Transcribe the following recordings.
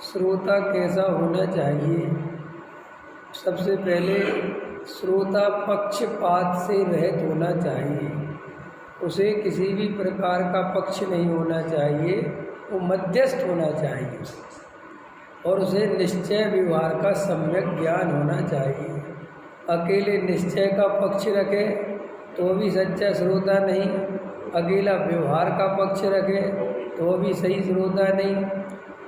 श्रोता कैसा होना चाहिए? सबसे पहले श्रोता पक्षपात से रहित होना चाहिए। उसे किसी भी प्रकार का पक्ष नहीं होना चाहिए, वो मध्यस्थ होना चाहिए और उसे निश्चय व्यवहार का सम्यक ज्ञान होना चाहिए। अकेले निश्चय का पक्ष रखे तो भी सच्चा श्रोता नहीं, अकेला व्यवहार का पक्ष रखे तो भी सही श्रोता नहीं।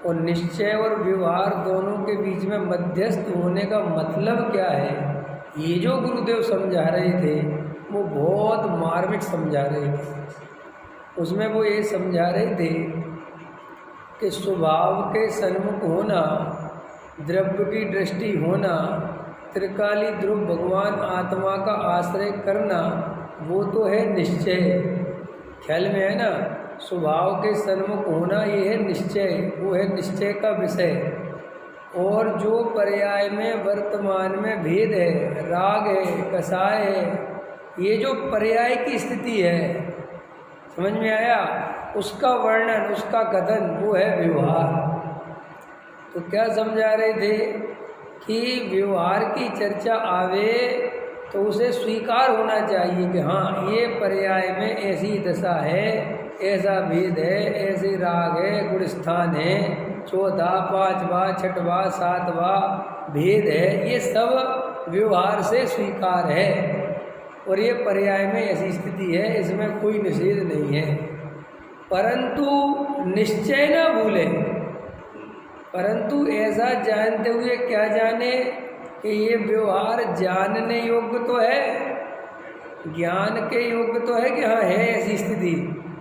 और निश्चय और व्यवहार दोनों के बीच में मध्यस्थ होने का मतलब क्या है, ये जो गुरुदेव समझा रहे थे वो बहुत मार्मिक समझा रहे थे। उसमें वो ये समझा रहे थे कि स्वभाव के सन्मुख होना, द्रव्य की दृष्टि होना, त्रिकाली ध्रुव भगवान आत्मा का आश्रय करना, वो तो है निश्चय। ख्याल में है ना? स्वभाव के सन्मुख होना ये है निश्चय, वो है निश्चय का विषय। और जो पर्याय में वर्तमान में भेद है, राग है, कसाय है, ये जो पर्याय की स्थिति है, समझ में आया? उसका वर्णन, उसका कथन वो है व्यवहार। तो क्या समझा रहे थे कि व्यवहार की चर्चा आवे तो उसे स्वीकार होना चाहिए कि हाँ, ये पर्याय में ऐसी दशा है, ऐसा भेद है, ऐसे राग है, गुण स्थान है, चौथा, पांचवा, छठवा, सातवा भेद है, ये सब व्यवहार से स्वीकार है और ये पर्याय में ऐसी स्थिति है, इसमें कोई निषेध नहीं है। परंतु निश्चय ना भूले, परंतु ऐसा जानते हुए क्या जाने कि ये व्यवहार जानने योग्य तो है, ज्ञान के योग्य तो है कि हाँ है ऐसी स्थिति,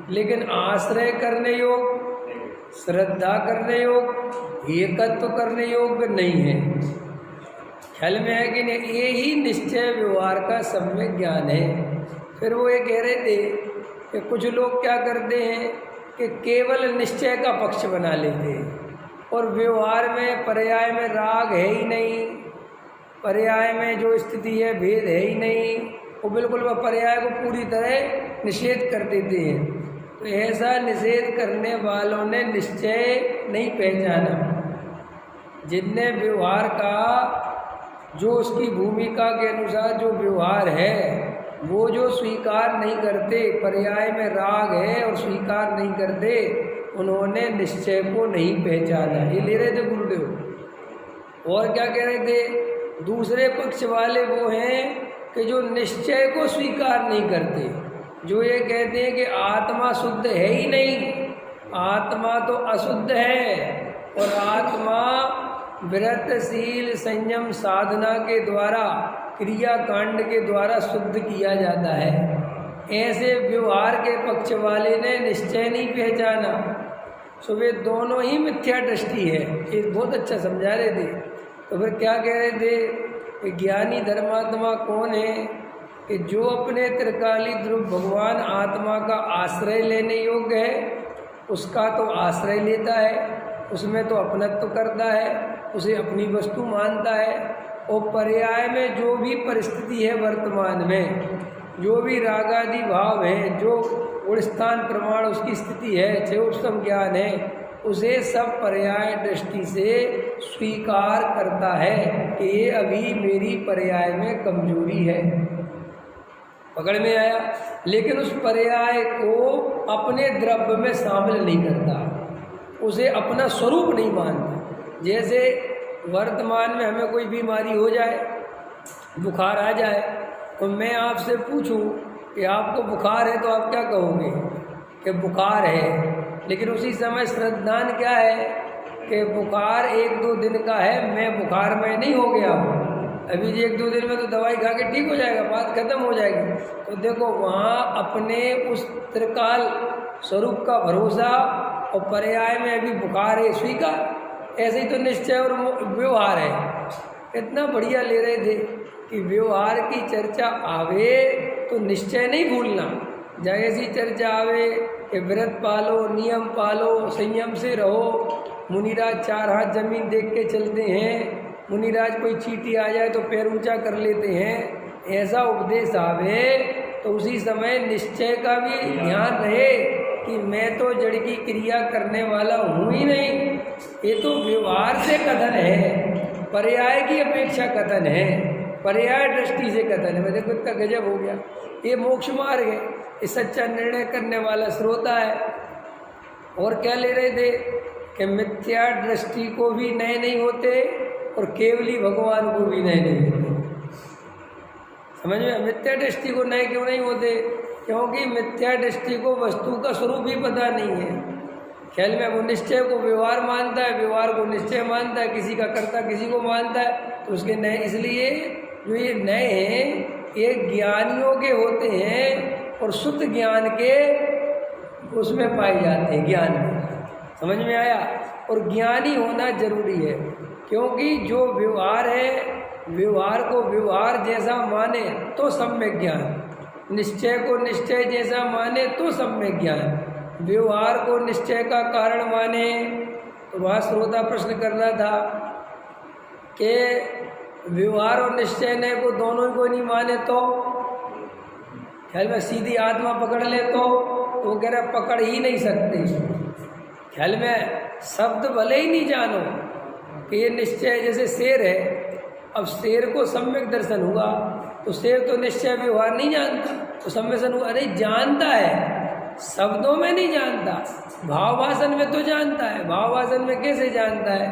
लेकिन आश्रय करने योग्य, श्रद्धा करने योग्य, एकत्व करने योग्य नहीं है। ख्याल में है कि नहीं? ये ही निश्चय व्यवहार का सम्यक ज्ञान है। फिर वो ये कह रहे थे कि कुछ लोग क्या करते हैं कि केवल निश्चय का पक्ष बना लेते हैं और व्यवहार में पर्याय में राग है ही नहीं, पर्याय में जो स्थिति है भेद है ही नहीं, वो बिल्कुल वह पर्याय को पूरी तरह निषेध कर देते हैं। तो ऐसा निषेध करने वालों ने निश्चय नहीं पहचाना। जिनने व्यवहार का जो उसकी भूमिका के अनुसार जो व्यवहार है वो जो स्वीकार नहीं करते, पर्याय में राग है और स्वीकार नहीं करते, उन्होंने निश्चय को नहीं पहचाना। ये ले रहे थे गुरुदेव। और क्या कह रहे थे? दूसरे पक्ष वाले वो हैं कि जो निश्चय को स्वीकार नहीं करते, जो ये कहते हैं कि आत्मा शुद्ध है ही नहीं, आत्मा तो अशुद्ध है और आत्मा व्रतशील संयम साधना के द्वारा, क्रिया कांड के द्वारा शुद्ध किया जाता है। ऐसे व्यवहार के पक्ष वाले ने निश्चय नहीं पहचाना। सो वे दोनों ही मिथ्या दृष्टि है। ये बहुत अच्छा समझा रहे थे। तो फिर क्या कह रहे थे कि ज्ञानी धर्मात्मा कौन है कि जो अपने त्रिकाली ध्रुव भगवान आत्मा का आश्रय लेने योग्य है, उसका तो आश्रय लेता है, उसमें तो अपनत्व करता है, उसे अपनी वस्तु मानता है और पर्याय में जो भी परिस्थिति है वर्तमान में, जो भी रागादि भाव है, जो गुणस्थान प्रमाण उसकी स्थिति है, चेतोत्तम ज्ञान है, उसे सब पर्याय दृष्टि से स्वीकार करता है कि ये अभी मेरी पर्याय में कमजोरी है। पकड़ में आया? लेकिन उस पर्याय को अपने द्रव्य में शामिल नहीं करता, उसे अपना स्वरूप नहीं मानता। जैसे वर्तमान में हमें कोई बीमारी हो जाए, बुखार आ जाए, तो मैं आपसे पूछूं कि आपको बुखार है, तो आप क्या कहोगे कि बुखार है। लेकिन उसी समय श्रद्धान क्या है कि बुखार 1-2 दिन का है, मैं बुखार में नहीं हो गया हूँ, अभी 1-2 दिन में तो दवाई खा के ठीक हो जाएगा, बात खत्म हो जाएगी। तो देखो वहाँ अपने उस त्रिकाल स्वरूप का भरोसा और पर्याय में अभी बुखार है स्वीकार। ऐसे ही तो निश्चय और व्यवहार है। इतना बढ़िया ले रहे थे कि व्यवहार की चर्चा आवे तो निश्चय नहीं भूलना। जहाँ ऐसी चर्चा आवे कि व्रत पालो, नियम पालो, संयम से रहो, मुनिराज 4 हाथ जमीन देख के चलते हैं, मुनिराज कोई चींटी आ जाए तो पैर ऊंचा कर लेते हैं, ऐसा उपदेश आवे तो उसी समय निश्चय का भी ध्यान रहे कि मैं तो जड़ की क्रिया करने वाला हूँ ही नहीं, ये तो व्यवहार से कथन है, पर्याय की अपेक्षा कथन है, पर्याय दृष्टि से कथन है। मैं देखो इतना गजब हो गया। ये मोक्ष मार्ग है, ये सच्चा निर्णय करने वाला श्रोता है। और क्या ले रहे थे कि मिथ्या दृष्टि को भी नए नहीं होते और केवली भगवान को भी नए नहीं होते। समझ में? मिथ्या दृष्टि को नए क्यों नहीं होते? क्योंकि मिथ्या दृष्टि को वस्तु का स्वरूप ही पता नहीं है। ख्याल में वो निश्चय को व्यवहार मानता है, व्यवहार को निश्चय मानता है, किसी का कर्ता किसी को मानता है, तो उसके नए, इसलिए जो ये नए हैं ये ज्ञानियों के होते हैं और शुद्ध ज्ञान के उसमें पाए जाते हैं, ज्ञान में। समझ में आया? और ज्ञानी होना जरूरी है, क्योंकि जो व्यवहार है, व्यवहार को व्यवहार जैसा माने तो सम्यक ज्ञान, निश्चय को निश्चय जैसा माने तो सम्यक ज्ञान, व्यवहार को निश्चय का कारण माने। तो वहाँ श्रोता प्रश्न कर रहा था कि व्यवहार और निश्चय ने को दोनों को नहीं माने तो ख्याल में सीधी आत्मा पकड़ ले तो वो कह रहा पकड़ ही नहीं सकते। ख्याल में शब्द भले ही नहीं जानो कि ये निश्चय, जैसे शेर है, अब शेर को सम्यक दर्शन हुआ तो शेर तो निश्चय व्यवहार नहीं जानता, तो सम्यक हुआ, अरे जानता है, शब्दों में नहीं जानता, भावभाषण में तो जानता है। भावभाषण में कैसे जानता है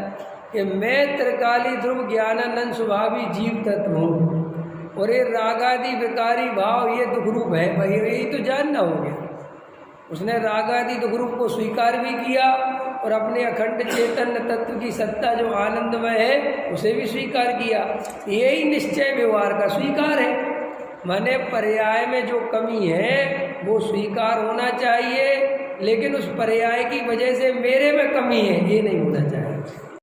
कि मैं त्रिकाली ध्रुव ज्ञानानंद स्वभावी जीव तत्व हूँ और ये रागादि विकारी भाव ये दुख रूप है, भाई यही तो जानना हो गया। उसने रागादि दुख रूप को स्वीकार भी किया और अपने अखंड चैतन्य तत्व की सत्ता जो आनंदमय है उसे भी स्वीकार किया। यही निश्चय व्यवहार का स्वीकार है। माने पर्याय में जो कमी है वो स्वीकार होना चाहिए, लेकिन उस पर्याय की वजह से मेरे में कमी है ये नहीं होना चाहिए।